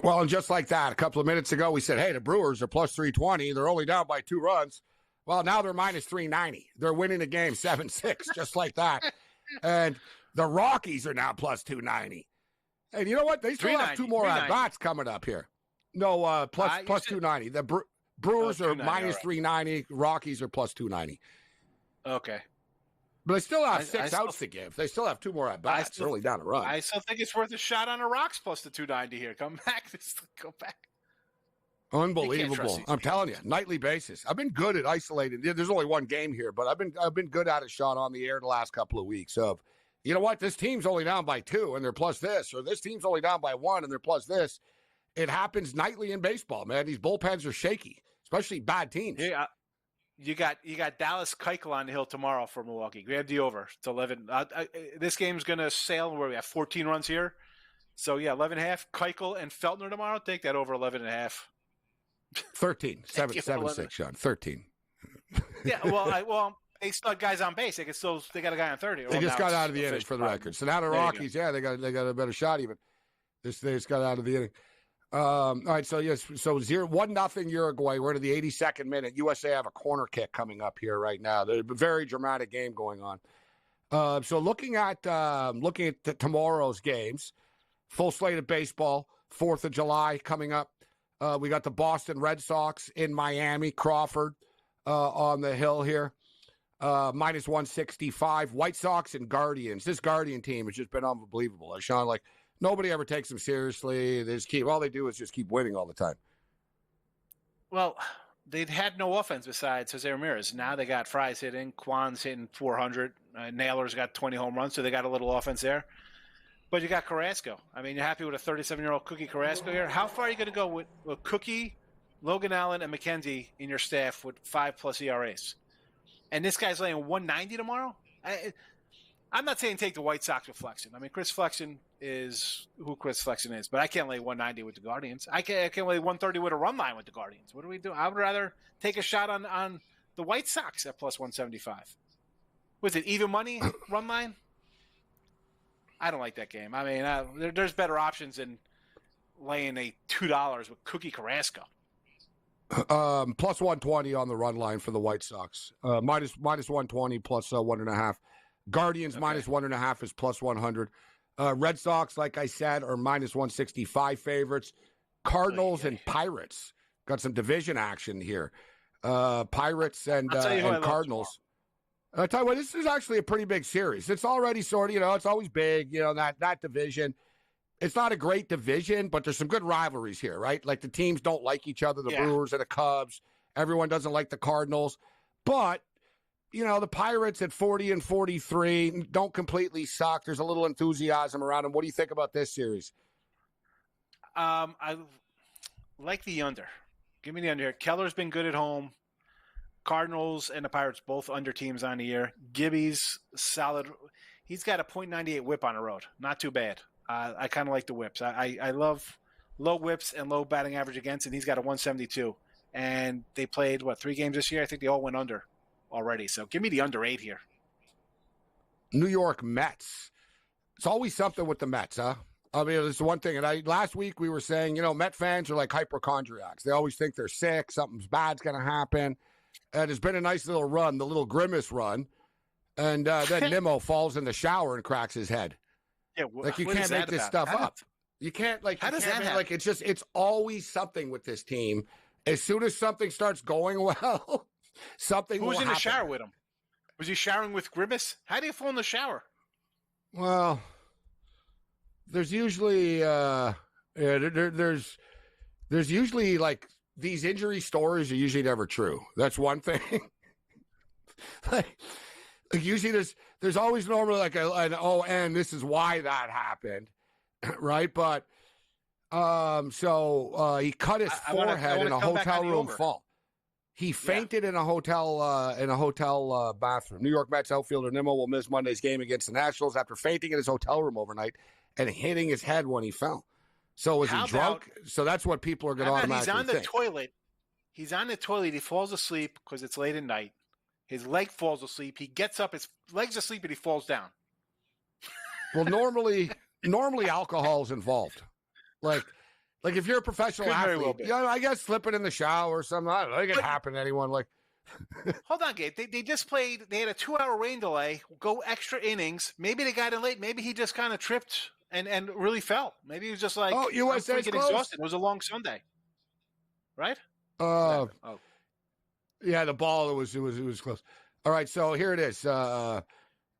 Well, and just like that, a couple of minutes ago, we said, hey, the Brewers are plus 320. They're only down by 2 runs. Well, now they're minus 390. They're winning the game 7-6, just like that. And the Rockies are now plus 290. And you know what? They still have 2 more at-bats coming up here. No, plus 290. The Brewers are minus 390. Rockies are plus 290. Okay. But they still have 6 outs to give. They still have 2 more at-bats early down the run. I still think it's worth a shot on the rocks plus the 290 here. Come back. Go back. Unbelievable. I'm telling you, nightly basis. I've been good at isolating. There's only one game here, but I've been good at it, Sean, on the air the last couple of weeks. Of, you know what, this team's only down by 2 and they're plus this, or this team's only down by 1 and they're plus this. It happens nightly in baseball, man. These bullpens are shaky, especially bad teams. Yeah, You got Dallas Keuchel on the hill tomorrow for Milwaukee. Grab the over. It's 11. This game's going to sail where we have 14 runs here. So, 11.5. Keuchel and Feltner tomorrow. Take that over 11.5. 13. 7-6, Sean. 13. Yeah, well, they still got guys on base. They got a guy on 30. They just got out of the inning for the record. So now the Rockies, they got a better shot even. They just got out of the inning. All right, so 1-0 Uruguay. We're to the 82nd minute. USA have a corner kick coming up here right now. There's a very dramatic game going on. So looking at tomorrow's games, full slate of baseball. 4th of July coming up. We got the Boston Red Sox in Miami. Crawford on the hill here. Minus 165. White Sox and Guardians. This Guardian team has just been unbelievable. Sean, nobody ever takes them seriously. All they do is just keep winning all the time. Well, they'd had no offense besides Jose Ramirez. Now they got Fry's hitting, Kwan's hitting 400, Naylor's got 20 home runs, so they got a little offense there. But you got Carrasco. I mean, you're happy with a 37-year-old Cookie Carrasco here. How far are you going to go with Cookie, Logan Allen, and McKenzie in your staff with 5+ ERAs? And this guy's laying 190 tomorrow? I'm not saying take the White Sox with Flexen. I mean, Chris Flexen is who Chris Flexen is, but I can't lay 190 with the Guardians. I can't lay 130 with a run line with the Guardians. What do we do? I would rather take a shot on the White Sox at plus 175. Was it even money run line? I don't like that game. I mean, there's better options than laying a $2 with Cookie Carrasco. Plus 120 on the run line for the White Sox. Minus 120 plus 1.5. Guardians minus 1.5 is plus 100. Red Sox, like I said, are minus 165 favorites. Cardinals and Pirates got some division action here. Pirates and Cardinals. I'll tell you what, this is actually a pretty big series. It's already sort of, it's always big, that division. It's not a great division, but there's some good rivalries here, right? Like the teams don't like each other, the Brewers and the Cubs. Everyone doesn't like the Cardinals. But, the Pirates at 40 and 43 don't completely suck. There's a little enthusiasm around them. What do you think about this series? I like the under. Give me the under here. Keller's been good at home. Cardinals and the Pirates both under teams on the year. Gibby's solid. He's got a .98 whip on the road. Not too bad. I kind of like the whips. I love low whips and low batting average against, and he's got a 172. And they played, 3 games this year? I think they all went under already. So give me the under 8 here. New York Mets. It's always something with the Mets, huh? I mean, it's one thing. And last week we were saying, Met fans are like hypochondriacs. They always think they're sick. Something's bad's going to happen. And it's been a nice little run, the little Grimace run. And then Nimmo falls in the shower and cracks his head. Yeah, you can't make this stuff up. You can't how does that happen? It's always something with this team. As soon as something starts going well, something will happen. Who's in the shower with him? Was he showering with Grimace? How do you fall in the shower? Well, there's usually there's usually these injury stories are usually never true. That's one thing. Usually there's always normally and this is why that happened, right? But he cut his forehead in a hotel room fall. He fainted in a hotel bathroom. New York Mets outfielder Nimmo will miss Monday's game against the Nationals after fainting in his hotel room overnight and hitting his head when he fell. So was he drunk? So that's what people are going to automatically think. He's on the toilet. He's on the toilet. He falls asleep because it's late at night. His leg falls asleep. He gets up. His leg's asleep, and he falls down. Well, normally alcohol's involved. Like if you're a professional athlete, I guess slipping in the shower or something. I don't know. It can happen to anyone. Hold on, Gabe. They just played. They had a 2-hour rain delay. Go extra innings. Maybe they got in late. Maybe he just kind of tripped and really fell. Maybe he was just like, USA's close. Exhausted. It was a long Sunday, right? Yeah, the ball it was close. All right, so here it is.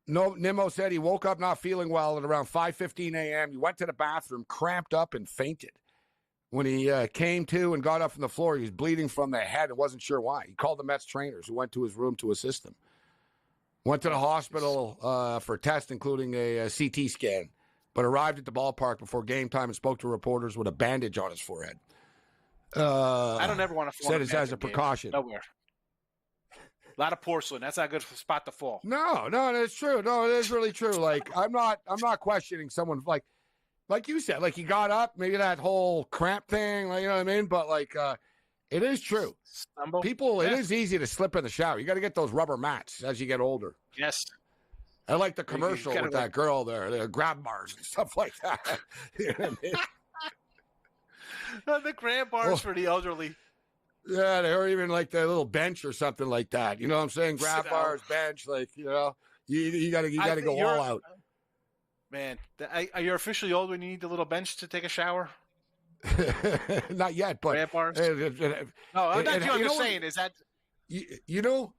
Nimmo said he woke up not feeling well at around 5:15 a.m. He went to the bathroom, cramped up, and fainted. When he came to and got up from the floor, he was bleeding from the head and wasn't sure why. He called the Mets trainers who went to his room to assist him. Went to the hospital for a test, including a CT scan, but arrived at the ballpark before game time and spoke to reporters with a bandage on his forehead. I don't ever want to fall said it's as a precaution. Nowhere. A lot of porcelain. That's not a good spot to fall. No, it's true. No, it is really true. Like I'm not questioning someone like you said, like he got up, maybe that whole cramp thing, like, you know what I mean? But like it is true. Stumble. People, it is easy to slip in the shower. You got to get those rubber mats as you get older. Yes. I like the commercial with that girl there, the grab bars and stuff like that. You know what I mean? The grab bars for the elderly. Yeah, or even like the little bench or something like that. You know what I'm saying? Grab bars, bench, like, you know, you got to go all out. Man, are you officially old when you need the little bench to take a shower? Not yet, but grab bars. No, I'm not. I'm just saying. Is that you know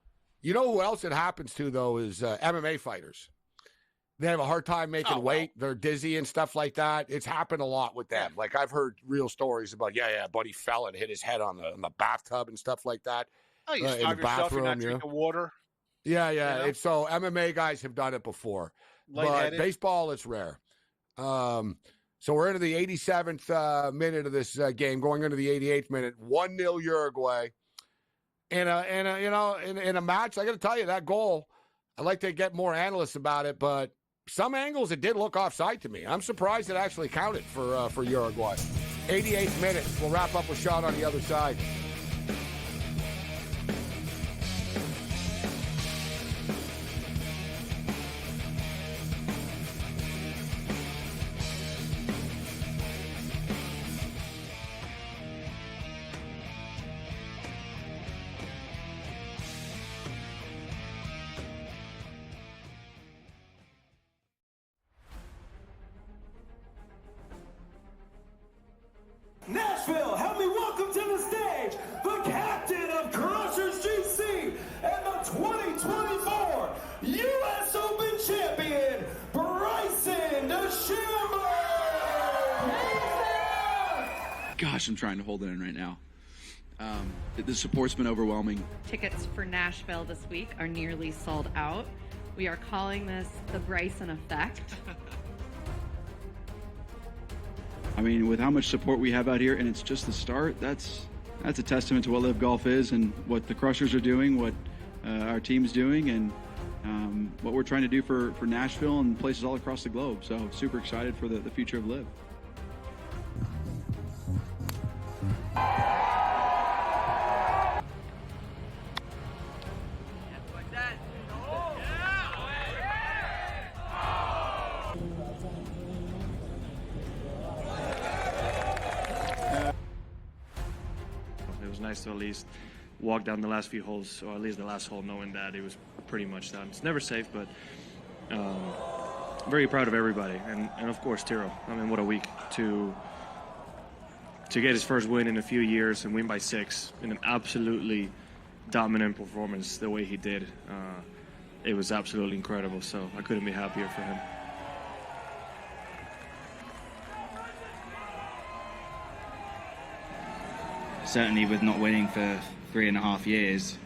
who else it happens to though is MMA fighters. They have a hard time making weight. They're dizzy and stuff like that. It's happened a lot with them. Like I've heard real stories about, buddy fell and hit his head on the bathtub and stuff like that. Oh, you starve in the yourself, you're not bathroom, drinking water. Yeah. You know? It's so MMA guys have done it before, but baseball it's rare. So we're into the 87th minute of this game, going into the 88th minute. 1-0 Uruguay. In a match, I got to tell you that goal. I'd like to get more analysts about it, but some angles it did look offside to me. I'm surprised it actually counted for Uruguay. 88th minute. We'll wrap up with Sean on the other side. Nashville, help me welcome to the stage the captain of Crushers GC and the 2024 U.S. Open champion, Bryson DeChambeau! Gosh, I'm trying to hold it in right now. The support's been overwhelming. Tickets for Nashville this week are nearly sold out. We are calling this the Bryson effect. I mean, with how much support we have out here, and it's just the start, that's a testament to what Live Golf is and what the Crushers are doing, what our team's doing, and what we're trying to do for Nashville and places all across the globe. So super excited for the future of Live. Nice to at least walk down the last few holes, or at least the last hole, knowing that it was pretty much done. It's never safe, but very proud of everybody, and of course Tiro. I mean, what a week to get his first win in a few years and win by 6 in an absolutely dominant performance the way he did. It was absolutely incredible, so I couldn't be happier for him. Certainly with not winning for 3.5 years,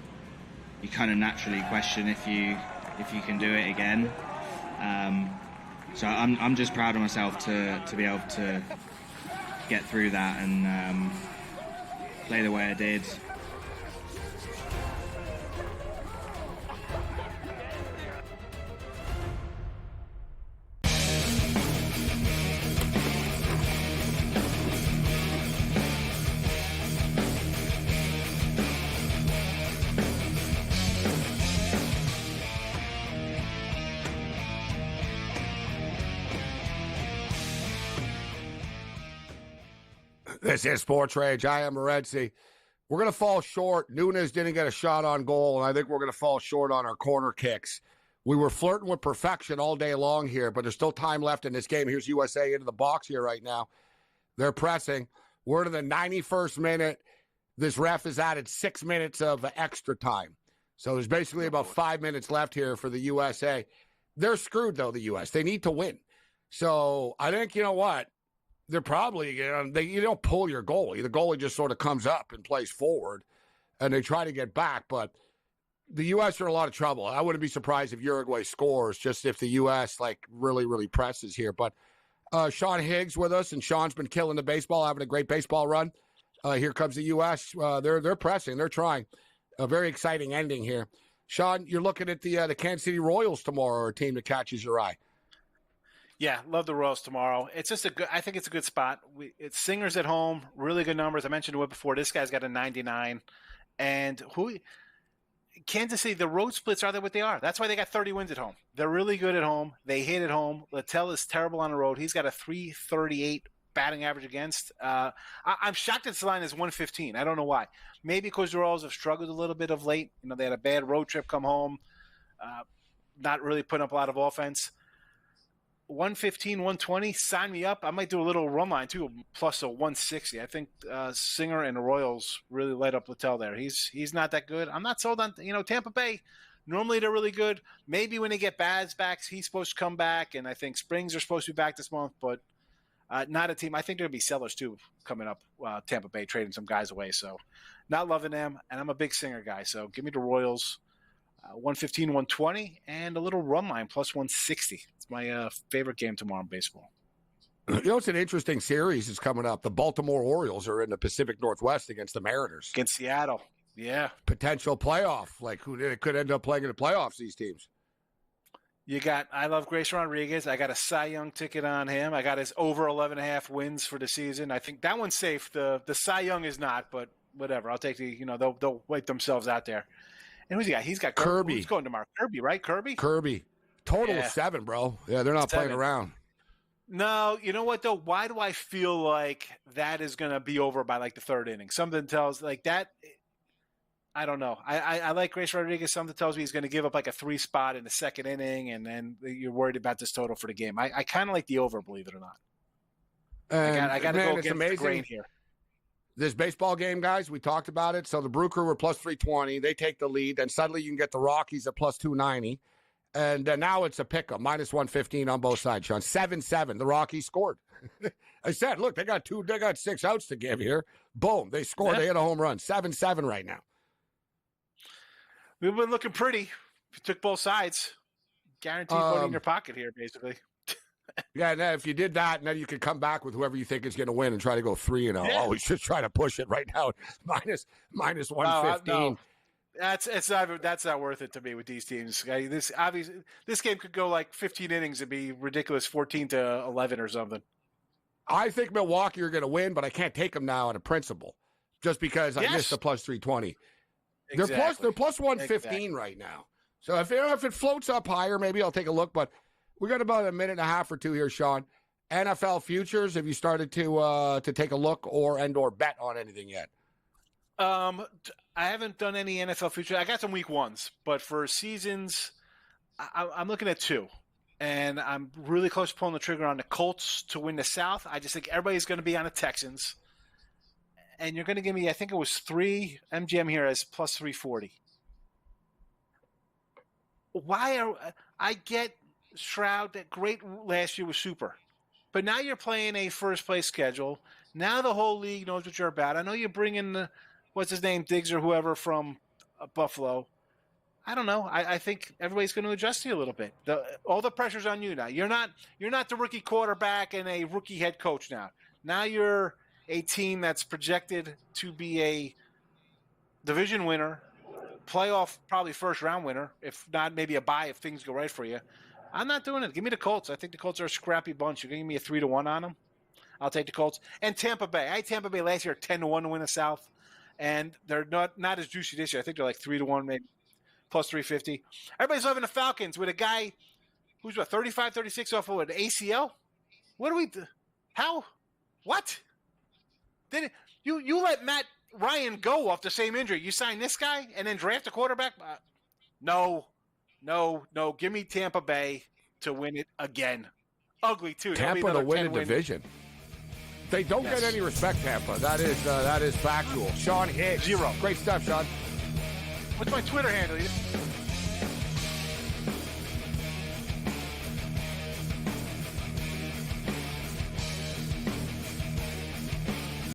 you kind of naturally question if you can do it again. So I'm just proud of myself to be able to get through that and play the way I did. This is SportsRage. I am Morency. We're going to fall short. Nunes didn't get a shot on goal, and I think we're going to fall short on our corner kicks. We were flirting with perfection all day long here, but there's still time left in this game. Here's USA into the box here right now. They're pressing. We're to the 91st minute. This ref has added 6 minutes of extra time. So there's basically about 5 minutes left here for the USA. They're screwed, though, the U.S. They need to win. So I think, you know what? They're probably, you don't pull your goalie. The goalie just sort of comes up and plays forward, and they try to get back. But the U.S. are in a lot of trouble. I wouldn't be surprised if Uruguay scores, just if the U.S. really, really presses here. But Sean Higgs with us, and Sean's been killing the baseball, having a great baseball run. Here comes the U.S. They're pressing. They're trying. A very exciting ending here. Sean, you're looking at the Kansas City Royals tomorrow, a team that catches your eye. Yeah, love the Royals tomorrow. It's just I think it's a good spot. It's Singer's at home, really good numbers. I mentioned it before. This guy's got a 99. And Kansas City, the road splits are what they are. That's why they got 30 wins at home. They're really good at home. They hit at home. Littell is terrible on the road. He's got a 338 batting average against. I'm shocked that this line is 115. I don't know why. Maybe because the Royals have struggled a little bit of late. They had a bad road trip, come home, not really putting up a lot of offense. 115, 120, sign me up. I might do a little run line too, plus a 160. I think Singer and the Royals really light up Littell there. He's not that good. I'm not sold on Tampa Bay. Normally they're really good. Maybe when they get Baz back, he's supposed to come back, and I think Springs are supposed to be back this month, but not a team. I think there'll be sellers too coming up. Tampa Bay trading some guys away, so not loving them. And I'm a big Singer guy, so give me the Royals. 115, 120, and a little run line plus 160. It's my favorite game tomorrow in baseball. It's an interesting series is coming up. The Baltimore Orioles are in the Pacific Northwest against the Mariners. Against Seattle, yeah. Potential playoff, who they could end up playing in the playoffs, these teams. I love Grayson Rodriguez. I got a Cy Young ticket on him. I got his over 11.5 wins for the season. I think that one's safe. The Cy Young is not, but whatever. I'll take they'll wipe themselves out there. And who's he got? He's got Kirby. Who's going tomorrow? Kirby, right? Kirby? Total of 7, bro. Yeah, they're not playing around. No, you know what, though? Why do I feel like that is going to be over by, the third inning? Something tells, that – I don't know. I like Grace Rodriguez. Something tells me he's going to give up, a 3 spot in the second inning, and then you're worried about this total for the game. I kind of like the over, believe it or not. I got to go against the grain here. This baseball game, guys, we talked about it. So the Brew Crew were plus 320. They take the lead. Then suddenly you can get the Rockies at plus 290. And now it's a pick-em, minus 115 on both sides, Sean. 7-7. The Rockies scored. I said, look, they got 6 outs to give here. Boom. They scored. They hit a home run. 7-7 right now. We've been looking pretty. If you took both sides, guaranteed money in your pocket here, basically. Yeah, now if you did that, and then you could come back with whoever you think is going to win and try to go 3-0. Yeah. Always just try to push it right now. Minus 115. No. That's not worth it to me with these teams. This game could go 15 innings and be ridiculous, 14-11 or something. I think Milwaukee are going to win, but I can't take them now on a principle, just because I missed the plus 320. Exactly. They're plus 115 right now. So if it floats up higher, maybe I'll take a look. But we got about a minute and a half or two here, Sean. NFL futures, have you started to take a look or bet on anything yet? I haven't done any NFL futures. I got some week ones, but for seasons, I'm looking at 2. And I'm really close to pulling the trigger on the Colts to win the South. I just think everybody's going to be on the Texans. And you're going to give me, I think it was 3 MGM here as plus 340. I get Stroud, that great last year was super. But now you're playing a first place schedule. Now the whole league knows what you're about. I know you're bringing what's his name, Diggs or whoever from Buffalo. I don't know. I think everybody's going to adjust to you a little bit. All the pressure's on you now. You're not the rookie quarterback and a rookie head coach now. Now you're a team that's projected to be a division winner, playoff probably first round winner, if not maybe a bye if things go right for you. I'm not doing it. Give me the Colts. I think the Colts are a scrappy bunch. You're going to give me a 3-1 on them. I'll take the Colts. And Tampa Bay. I had Tampa Bay last year 10-1 to win the South, and they're not as juicy this year. I think they're 3-1, maybe plus 350. Everybody's loving the Falcons with a guy who's 35, 36 off of an ACL. What do we do? How? What? You let Matt Ryan go off the same injury. You sign this guy and then draft a quarterback? No. Give me Tampa Bay to win it again. Ugly, too. Tampa to win a division. They don't get any respect, Tampa. That is factual. Sean Higgs. 0. Great stuff, Sean. What's my Twitter handle?